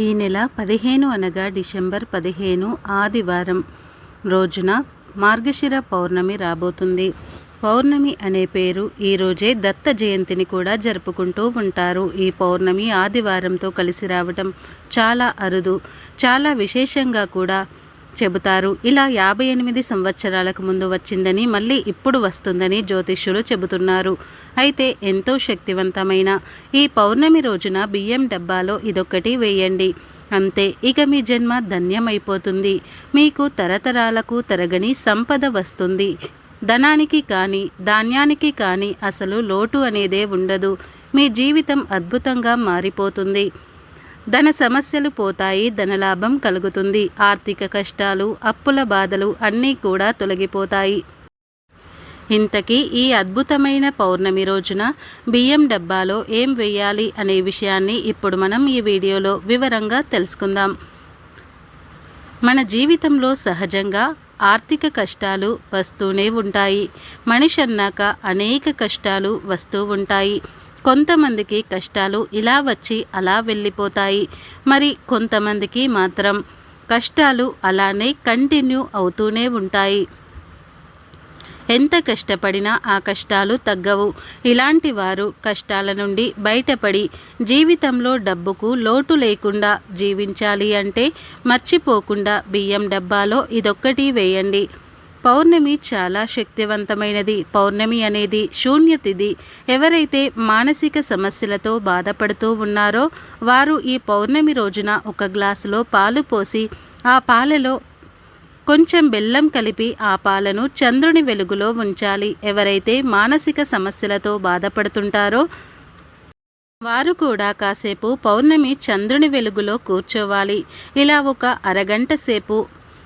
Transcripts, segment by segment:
ఈ నెల 15 అనగా డిసెంబర్ 15 ఆదివారం రోజున మార్గశిర పౌర్ణమి రాబోతుంది. పౌర్ణమి అనే పేరు ఈరోజే దత్త జయంతిని కూడా జరుపుకుంటూ ఉంటారు. ఈ పౌర్ణమి ఆదివారంతో కలిసి రావటం చాలా అరుదు, చాలా విశేషంగా కూడా చెబుతారు. ఇలా 58 సంవత్సరాలకు ముందు వచ్చిందని, మళ్ళీ ఇప్పుడు వస్తుందని జ్యోతిష్యులు చెబుతున్నారు. అయితే ఎంతో శక్తివంతమైన ఈ పౌర్ణమి రోజున బియ్యం డబ్బాలో ఇదొక్కటి వేయండి. అంతే, ఇక మీ జన్మ ధన్యమైపోతుంది. మీకు తరతరాలకు తరగని సంపద వస్తుంది. ధనానికి కానీ ధాన్యానికి కానీ అసలు లోటు అనేదే ఉండదు. మీ జీవితం అద్భుతంగా మారిపోతుంది. ధన సమస్యలు పోతాయి, ధనలాభం కలుగుతుంది. ఆర్థిక కష్టాలు, అప్పుల బాధలు అన్నీ కూడా తొలగిపోతాయి. ఇంతకీ ఈ అద్భుతమైన పౌర్ణమి రోజున బియ్యం డబ్బాలో ఏం వేయాలి అనే విషయాన్ని ఇప్పుడు మనం ఈ వీడియోలో వివరంగా తెలుసుకుందాం. మన జీవితంలో సహజంగా ఆర్థిక కష్టాలు వస్తూనే ఉంటాయి. మనిషి అన్నాక అనేక కష్టాలు వస్తూ ఉంటాయి. కొంతమందికి కష్టాలు ఇలా వచ్చి అలా వెళ్ళిపోతాయి. మరి కొంతమందికి మాత్రం కష్టాలు అలానే కంటిన్యూ అవుతూనే ఉంటాయి. ఎంత కష్టపడినా ఆ కష్టాలు తగ్గవు. ఇలాంటి వారు కష్టాల నుండి బయటపడి జీవితంలో డబ్బుకు లోటు లేకుండా జీవించాలి అంటే మర్చిపోకుండా బియ్యం డబ్బాలో ఇదొక్కటి వేయండి. పౌర్ణమి చాలా శక్తివంతమైనది. పౌర్ణమి అనేది శూన్యతిథి. ఎవరైతే మానసిక సమస్యలతో బాధపడుతూ ఉన్నారో వారు ఈ పౌర్ణమి రోజున ఒక గ్లాసులో పాలు పోసి ఆ పాలలో కొంచెం బెల్లం కలిపి ఆ పాలను చంద్రుని వెలుగులో ఉంచాలి. ఎవరైతే మానసిక సమస్యలతో బాధపడుతుంటారో వారు కూడా కాసేపు పౌర్ణమి చంద్రుని వెలుగులో కూర్చోవాలి. ఇలా ఒక అరగంట సేపు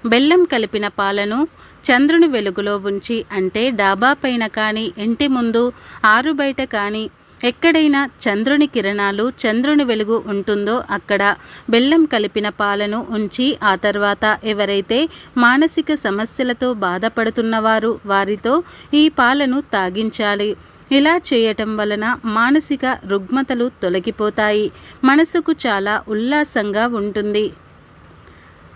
బెల్లం కలిపిన పాలను చంద్రుని వెలుగులో ఉంచి, అంటే డాబా పైన కానీ ఇంటి ముందు ఆరు బయట కానీ ఎక్కడైనా చంద్రుని కిరణాలు చంద్రుని వెలుగు ఉంటుందో అక్కడ బెల్లం కలిపిన పాలను ఉంచి ఆ తర్వాత ఎవరైతే మానసిక సమస్యలతో బాధపడుతున్నవారు వారితో ఈ పాలను తాగించాలి. ఇలా చేయటం వలన మానసిక రుగ్మతలు తొలగిపోతాయి. మనసుకు చాలా ఉల్లాసంగా ఉంటుంది.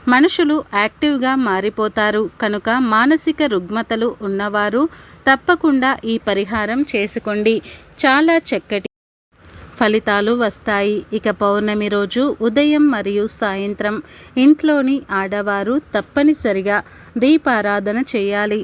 మనుషులు యాక్టివ్గా మారిపోతారు. కనుక మానసిక రుగ్మతలు ఉన్నవారు తప్పకుండా ఈ పరిహారం చేసుకోండి. చాలా చక్కటి ఫలితాలు వస్తాయి. ఇక పౌర్ణమి రోజు ఉదయం మరియు సాయంత్రం ఇంట్లోని ఆడవారు తప్పనిసరిగా దీపారాధన చేయాలి.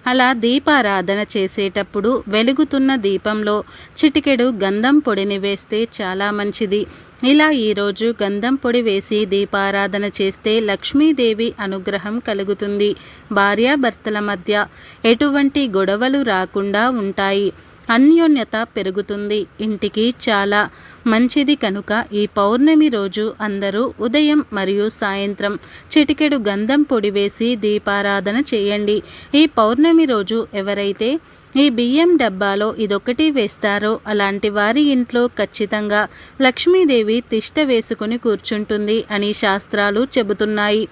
అలా దీపారాధన చేసేటప్పుడు వెలుగుతున్న దీపంలో చిటికెడు గంధం పొడిని వేస్తే చాలా మంచిది. ఇలా ఈరోజు గంధం పొడి వేసి దీపారాధన చేస్తే లక్ష్మీదేవి అనుగ్రహం కలుగుతుంది. భార్యాభర్తల మధ్య ఎటువంటి గొడవలు రాకుండా ఉంటాయి. అన్యోన్యత పెరుగుతుంది. ఇంటికి చాలా మంచిది. కనుక ఈ పౌర్ణమి రోజు అందరూ ఉదయం మరియు సాయంత్రం చిటికెడు గంధం పొడి వేసి దీపారాధన చేయండి. ఈ పౌర్ణమి రోజు ఎవరైతే ఈ బియ్యం డబ్బాలో ఇదొక్కటి వేస్తారో అలాంటి వారి ఇంట్లో ఖచ్చితంగా లక్ష్మీదేవి తిష్ట వేసుకుని కూర్చుంటుంది అని శాస్త్రాలు చెబుతున్నాయి.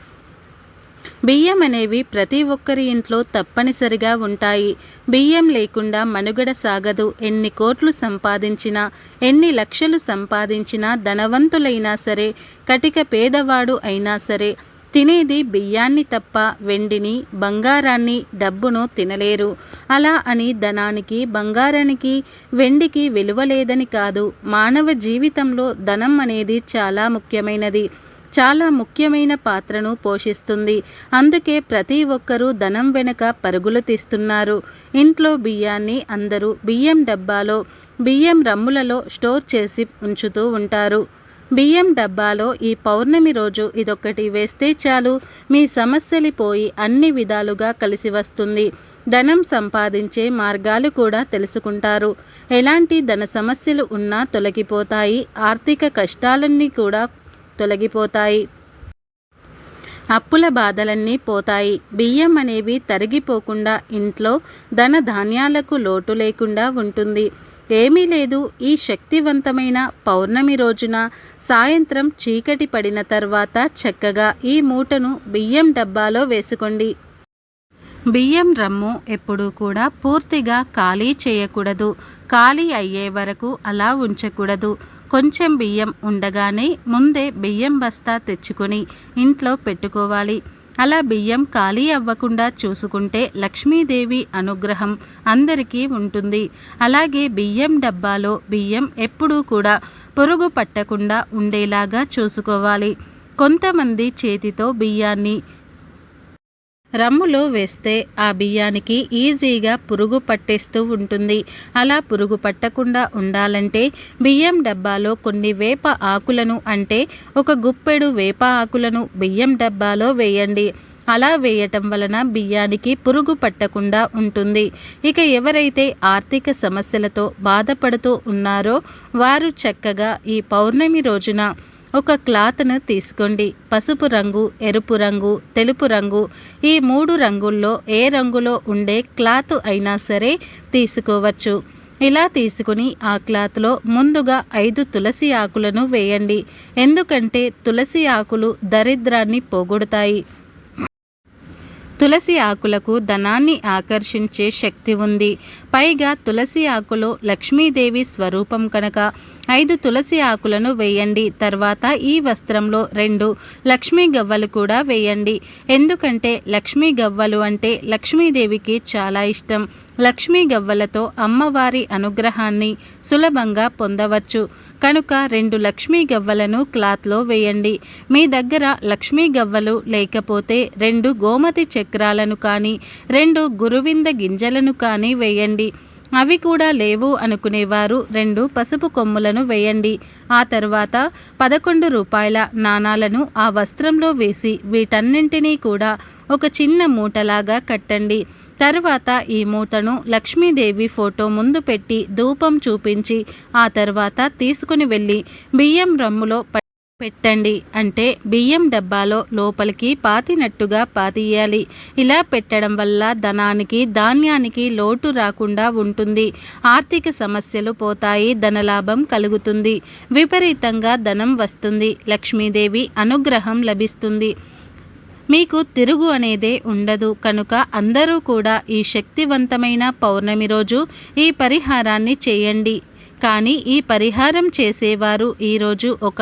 బియ్యం అనేవి ప్రతి ఒక్కరి ఇంట్లో తప్పనిసరిగా ఉంటాయి. బియ్యం లేకుండా మనుగడ సాగదు. ఎన్ని కోట్లు సంపాదించినా, ఎన్ని లక్షలు సంపాదించినా, ధనవంతులైనా సరే, కటిక పేదవాడు అయినా సరే తినేది బియ్యాన్ని తప్ప వెండిని, బంగారాన్ని, డబ్బును తినలేరు. అలా అని ధనానికి, బంగారానికి, వెండికి విలువ లేదని కాదు. మానవ జీవితంలో ధనం అనేది చాలా ముఖ్యమైనది. చాలా ముఖ్యమైన పాత్రను పోషిస్తుంది. అందుకే ప్రతి ఒక్కరూ ధనం వెనుక పరుగులు తీస్తున్నారు. ఇంట్లో బియ్యాన్ని అందరూ బియ్యం డబ్బాలో, బియ్యం రమ్ములలో స్టోర్ చేసి ఉంచుతూ ఉంటారు. బియ్యం డబ్బాలో ఈ పౌర్ణమి రోజు ఇదొక్కటి వేస్తే చాలు, మీ సమస్యలు పోయి అన్ని విధాలుగా కలిసి వస్తుంది. ధనం సంపాదించే మార్గాలు కూడా తెలుసుకుంటారు. ఎలాంటి ధన సమస్యలు ఉన్నా తొలగిపోతాయి. ఆర్థిక కష్టాలన్నీ కూడా తొలగిపోతాయి. అప్పుల బాధలన్నీ పోతాయి. బియ్యం అనేవి తరిగిపోకుండా ఇంట్లో ధన ధాన్యాలకు లోటు లేకుండా ఉంటుంది. ఏమీ లేదు, ఈ శక్తివంతమైన పౌర్ణమి రోజున సాయంత్రం చీకటి పడిన తర్వాత చక్కగా ఈ మూటను బియ్యం డబ్బాలో వేసుకోండి. బియ్యం రమ్ము ఎప్పుడూ కూడా పూర్తిగా ఖాళీ చేయకూడదు. ఖాళీ అయ్యే వరకు అలా ఉంచకూడదు. కొంచెం బియ్యం ఉండగానే ముందే బియ్యం బస్తా తెచ్చుకొని ఇంట్లో పెట్టుకోవాలి. అలా బియ్యం ఖాళీ అవ్వకుండా చూసుకుంటే లక్ష్మీదేవి అనుగ్రహం అందరికీ ఉంటుంది. అలాగే బియ్యం డబ్బాలో బియ్యం ఎప్పుడూ కూడా పురుగు పట్టకుండా ఉండేలాగా చూసుకోవాలి. కొంతమంది చేతితో బియ్యాన్ని రమ్ములో వేస్తే ఆ బియ్యానికి ఈజీగా పురుగు పట్టేస్తూ ఉంటుంది. అలా పురుగు పట్టకుండా ఉండాలంటే బియ్యం డబ్బాలో కొన్ని వేప ఆకులను అంటే ఒక గుప్పెడు వేప ఆకులను బియ్యం డబ్బాలో వేయండి. అలా వేయటం వలన బియ్యానికి పురుగు పట్టకుండా ఉంటుంది. ఇక ఎవరైతే ఆర్థిక సమస్యలతో బాధపడుతూ ఉన్నారో వారు చక్కగా ఈ పౌర్ణమి రోజున ఒక క్లాత్ను తీసుకోండి. పసుపు రంగు, ఎరుపు రంగు, తెలుపు రంగు ఈ 3 రంగుల్లో ఏ రంగులో ఉండే క్లాత్ అయినా సరే తీసుకోవచ్చు. ఇలా తీసుకుని ఆ క్లాత్లో ముందుగా 5 తులసి ఆకులను వేయండి. ఎందుకంటే తులసి ఆకులు దరిద్రాన్ని పోగొడతాయి. తులసి ఆకులకు ధనాన్ని ఆకర్షించే శక్తి ఉంది. పైగా తులసి ఆకులో లక్ష్మీదేవి స్వరూపం కనుక 5 తులసి ఆకులను వేయండి. తర్వాత ఈ వస్త్రంలో 2 లక్ష్మీ గవ్వలు కూడా వేయండి. ఎందుకంటే లక్ష్మీ గవ్వలు అంటే లక్ష్మీదేవికి చాలా ఇష్టం. లక్ష్మీ గవ్వలతో అమ్మవారి అనుగ్రహాన్ని సులభంగా పొందవచ్చు. కనుక 2 లక్ష్మీ గవ్వలను క్లాత్లో వేయండి. మీ దగ్గర లక్ష్మీ గవ్వలు లేకపోతే 2 గోమతి చక్రాలను కానీ 2 గురువింద గింజలను కానీ వేయండి. అవి కూడా లేవు అనుకునేవారు 2 పసుపు కొమ్ములను వేయండి. ఆ తర్వాత 11 రూపాయల నాణాలను ఆ వస్త్రంలో వేసి వీటన్నింటినీ కూడా ఒక చిన్న మూటలాగా కట్టండి. తరువాత ఈ మూటను లక్ష్మీదేవి ఫోటో ముందు పెట్టి ధూపం చూపించి ఆ తర్వాత తీసుకుని వెళ్ళి బియ్యం రమ్ములో పెట్టండి. అంటే బియ్యం డబ్బాలో లోపలికి పాతినట్టుగా పాతియాలి. ఇలా పెట్టడం వల్ల ధనానికి ధాన్యానికి లోటు రాకుండా ఉంటుంది. ఆర్థిక సమస్యలు పోతాయి. ధనలాభం కలుగుతుంది. విపరీతంగా ధనం వస్తుంది. లక్ష్మీదేవి అనుగ్రహం లభిస్తుంది. మీకు తిరుగు అనేదే ఉండదు. కనుక అందరూ కూడా ఈ శక్తివంతమైన పౌర్ణమి రోజు ఈ పరిహారాన్ని చేయండి. కానీ ఈ పరిహారం చేసేవారు ఈరోజు ఒక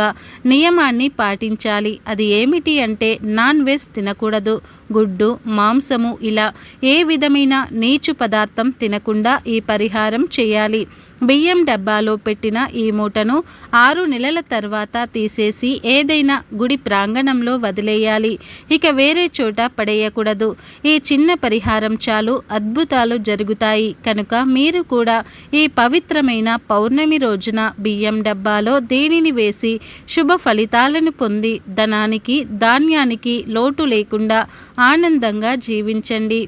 నియమాన్ని పాటించాలి. అది ఏమిటి అంటే నాన్ వెజ్ తినకూడదు. గుడ్డు, మాంసము ఇలా ఏ విధమైన నీచు పదార్థం తినకుండా ఈ పరిహారం చేయాలి. బియ్యం డబ్బాలో పెట్టిన ఈ మూటను 6 నెలల తర్వాత తీసేసి ఏదైనా గుడి ప్రాంగణంలో వదిలేయాలి. ఇక వేరే చోట పడేయకూడదు. ఈ చిన్న పరిహారం చాలు, అద్భుతాలు జరుగుతాయి. కనుక మీరు కూడా ఈ పవిత్రమైన పౌర్ణమి రోజున బియ్యం డబ్బాలో దీనిని వేసి శుభ ఫలితాలను పొంది ధనానికి ధాన్యానికి లోటు లేకుండా ఆనందంగా జీవించండి.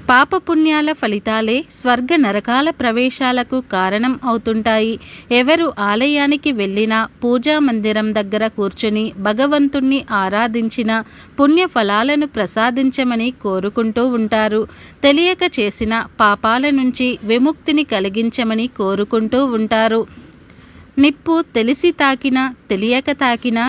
పాపపుణ్యాల ఫలితాలే స్వర్గ నరకాల ప్రవేశాలకు కారణం అవుతుంటాయి. ఎవరు ఆలయానికి వెళ్ళినా పూజా మందిరం దగ్గర కూర్చొని భగవంతుణ్ణి ఆరాధించిన పుణ్య ఫలాలను ప్రసాదించమని కోరుకుంటూ ఉంటారు. తెలియక చేసిన పాపాల నుంచి విముక్తిని కలిగించమని కోరుకుంటూ ఉంటారు. నిప్పు తెలిసి తాకినా తెలియక తాకినా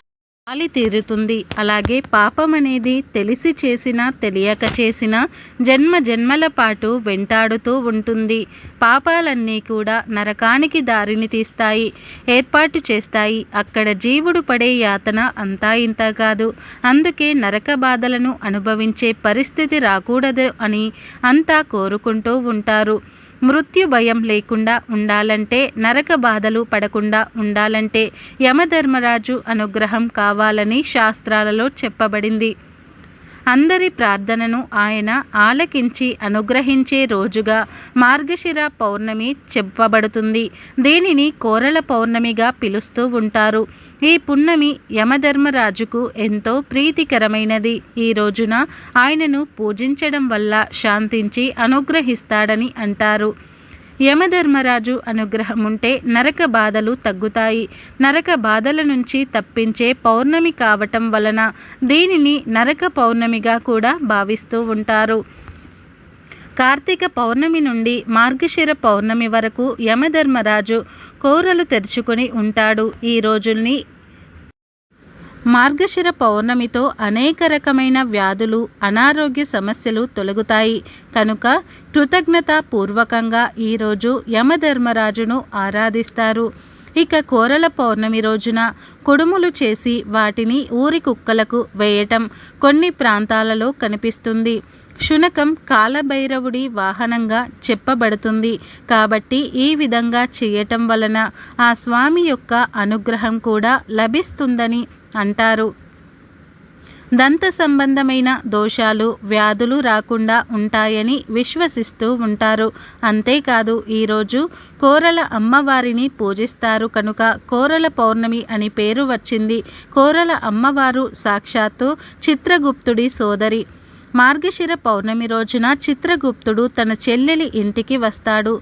గాలి తీరుతుంది. అలాగే పాపం అనేది తెలిసి చేసినా తెలియక చేసినా జన్మ జన్మల పాటు వెంటాడుతూ ఉంటుంది. పాపాలన్నీ కూడా నరకానికి దారిని తీస్తాయి, ఏర్పాటు చేస్తాయి. అక్కడ జీవుడు పడే యాతన అంతా ఇంత కాదు. అందుకే నరక బాధలను అనుభవించే పరిస్థితి రాకూడదు అని అంతా కోరుకుంటూ ఉంటారు. మృత్యు భయం లేకుండా ఉండాలంటే, నరక బాధలు పడకుండా ఉండాలంటే యమధర్మరాజు అనుగ్రహం కావాలని శాస్త్రాలలో చెప్పబడింది. అందరి ప్రార్థనను ఆయన ఆలకించి అనుగ్రహించే రోజుగా మార్గశిర పౌర్ణమి చెప్పబడుతుంది. దీనిని కోరల పౌర్ణమిగా పిలుస్తూ ఉంటారు. ఈ పున్నమి యమధర్మరాజుకు ఎంతో ప్రీతికరమైనది. ఈ రోజున ఆయనను పూజించడం వల్ల శాంతించి అనుగ్రహిస్తాడని అంటారు. యమధర్మరాజు అనుగ్రహం ఉంటే నరక బాధలు తగ్గుతాయి. నరక బాధల నుంచి తప్పించే పౌర్ణమి కావటం వలన దీనిని నరక పౌర్ణమిగా కూడా భావిస్తూ ఉంటారు. కార్తీక పౌర్ణమి నుండి మార్గశిర పౌర్ణమి వరకు యమధర్మరాజు కోరలు తెరుచుకొని ఉంటాడు. ఈ రోజుల్ని మార్గశిర పౌర్ణమితో అనేక రకమైన వ్యాధులు, అనారోగ్య సమస్యలు తొలగుతాయి. కనుక కృతజ్ఞతా పూర్వకంగా ఈరోజు యమధర్మరాజును ఆరాధిస్తారు. ఇక కోరల పౌర్ణమి రోజున కుడుములు చేసి వాటిని ఊరి కుక్కలకు వేయటం కొన్ని ప్రాంతాలలో కనిపిస్తుంది. శునకం కాలభైరవుడి వాహనంగా చెప్పబడుతుంది కాబట్టి ఈ విధంగా చేయటం వలన ఆ స్వామి యొక్క అనుగ్రహం కూడా లభిస్తుందని అంటారు. దంత సంబంధమైన దోషాలు వ్యాధులు రాకుండా ఉంటాయని విశ్వసిస్తూ ఉంటారు. అంతేకాదు ఈరోజు కోరల అమ్మవారిని పూజిస్తారు కనుక కోరల పౌర్ణమి అని పేరు వచ్చింది. కోరల అమ్మవారు సాక్షాత్తు చిత్రగుప్తుడి సోదరి. మార్గశిర పౌర్ణమి రోజున చిత్రగుప్తుడు తన చెల్లెలి ఇంటికి వస్తాడు.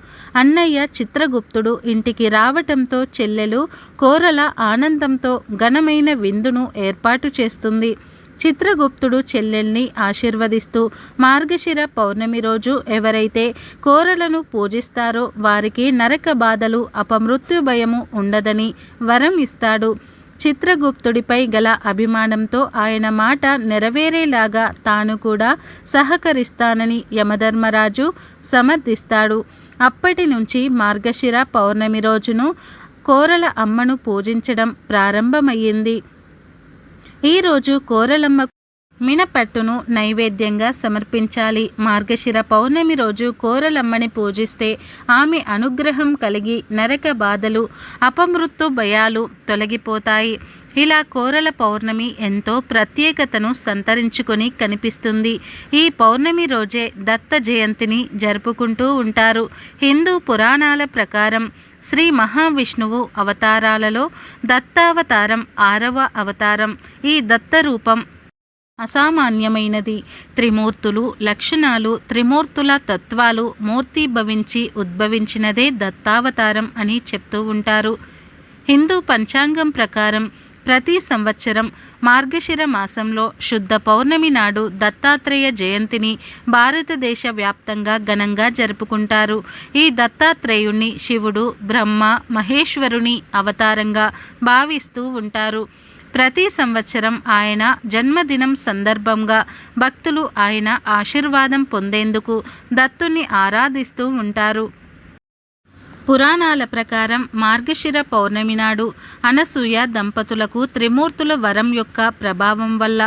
అన్నయ్య చిత్రగుప్తుడు ఇంటికి రావటంతో చెల్లెలు కోరల ఆనందంతో ఘనమైన విందును ఏర్పాటు చేస్తుంది. చిత్రగుప్తుడు చెల్లెల్ని ఆశీర్వదిస్తూ మార్గశిర పౌర్ణమి రోజు ఎవరైతే కోరలను పూజిస్తారో వారికి నరక బాధలు అపమృత్యు భయము ఉండదని వరం ఇస్తాడు. చిత్రగుప్తుడిపై గల అభిమానంతో ఆయన మాట నెరవేరేలాగా తాను కూడా సహకరిస్తానని యమధర్మరాజు సమర్థిస్తాడు. అప్పటి నుంచి మార్గశిర పౌర్ణమి రోజును కోరల అమ్మను పూజించడం ప్రారంభమయ్యింది. ఈరోజు కోరలమ్మ మినపట్టును నైవేద్యంగా సమర్పించాలి. మార్గశిర పౌర్ణమి రోజు కోరలమ్మని పూజిస్తే ఆమె అనుగ్రహం కలిగి నరక బాధలు అపమృత్యు భయాలు తొలగిపోతాయి. ఇలా కోరల పౌర్ణమి ఎంతో ప్రత్యేకతను సంతరించుకొని కనిపిస్తుంది. ఈ పౌర్ణమి రోజే దత్త జయంతిని జరుపుకుంటూ ఉంటారు. హిందూ పురాణాల ప్రకారం శ్రీ మహావిష్ణువు అవతారాలలో దత్తావతారం 6వ అవతారం. ఈ దత్త రూపం అసామాన్యమైనది. త్రిమూర్తులు లక్షణాలు త్రిమూర్తుల తత్వాలు మూర్తిభవించి ఉద్భవించినదే దత్తావతారం అని చెప్తూ ఉంటారు. హిందూ పంచాంగం ప్రకారం ప్రతి సంవత్సరం మార్గశిర మాసంలో శుద్ధ పౌర్ణమి నాడు దత్తాత్రేయ జయంతిని భారతదేశ వ్యాప్తంగా ఘనంగా జరుపుకుంటారు. ఈ దత్తాత్రేయుణ్ణి శివుడు బ్రహ్మ మహేశ్వరుని అవతారంగా భావిస్తూ ఉంటారు. ప్రతి సంవత్సరం ఆయన జన్మదినం సందర్భంగా భక్తులు ఆయన ఆశీర్వాదం పొందేందుకు దత్తుని ఆరాధిస్తూ ఉంటారు. పురాణాల ప్రకారం మార్గశిర పౌర్ణమి నాడు అనసూయ దంపతులకు త్రిమూర్తుల వరం యొక్క ప్రభావం వల్ల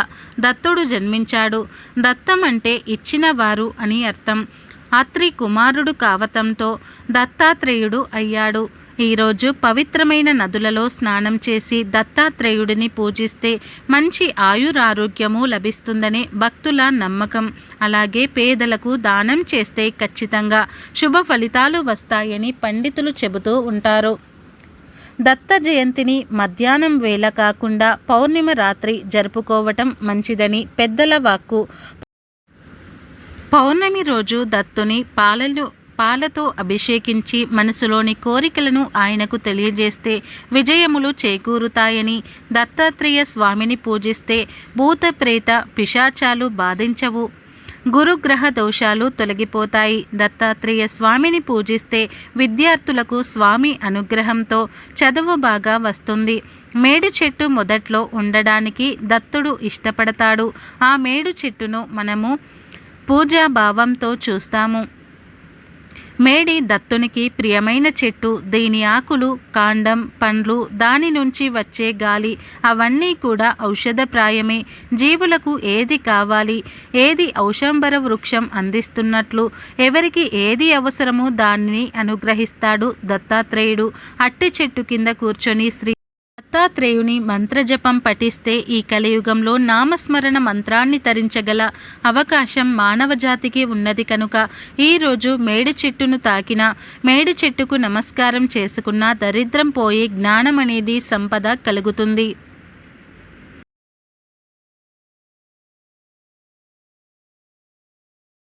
దత్తుడు జన్మించాడు. దత్తం అంటే ఇచ్చినవారు అని అర్థం. అత్రి కుమారుడు కావటంతో దత్తాత్రేయుడు అయ్యాడు. ఈరోజు పవిత్రమైన నదులలో స్నానం చేసి దత్తాత్రేయుడిని పూజిస్తే మంచి ఆయురారోగ్యము లభిస్తుందని భక్తుల నమ్మకం. అలాగే పేదలకు దానం చేస్తే ఖచ్చితంగా శుభ ఫలితాలు వస్తాయని పండితులు చెబుతూ ఉంటారు. దత్త జయంతిని మధ్యాహ్నం వేళ కాకుండా పౌర్ణిమ రాత్రి జరుపుకోవటం మంచిదని పెద్దల వాక్కు. పౌర్ణమి రోజు దత్తుని పాలతో అభిషేకించి మనసులోని కోరికలను ఆయనకు తెలియజేస్తే విజయములు చేకూరుతాయని, దత్తాత్రేయ స్వామిని పూజిస్తే భూత ప్రేత పిశాచాలు బాధించవు, గురుగ్రహ దోషాలు తొలగిపోతాయి. దత్తాత్రేయ స్వామిని పూజిస్తే విద్యార్థులకు స్వామి అనుగ్రహంతో చదువు బాగా వస్తుంది. మేడు చెట్టు మొదట్లో ఉండడానికి దత్తుడు ఇష్టపడతాడు. ఆ మేడు చెట్టును మనము పూజాభావంతో చూస్తాము. మేడి దత్తునికి ప్రియమైన చెట్టు. దీని ఆకులు, కాండం, పండ్లు, దాని నుంచి వచ్చే గాలి అవన్నీ కూడా ఔషధప్రాయమే. జీవులకు ఏది కావాలి, ఏది ఔషంబర వృక్షం అందిస్తున్నట్లు ఎవరికి ఏది అవసరమో దానిని అనుగ్రహిస్తాడు దత్తాత్రేయుడు. అట్టి చెట్టు కింద కూర్చొని శ్రీ దత్తాత్రేయుని మంత్రజపం పఠిస్తే ఈ కలియుగంలో నామస్మరణ మంత్రాన్ని తరించగల అవకాశం మానవ జాతికి ఉన్నది కనుక ఈరోజు మేడు చెట్టును తాకిన, మేడు చెట్టుకు నమస్కారం చేసుకున్న దరిద్రం పోయి జ్ఞానం అనేది సంపద కలుగుతుంది.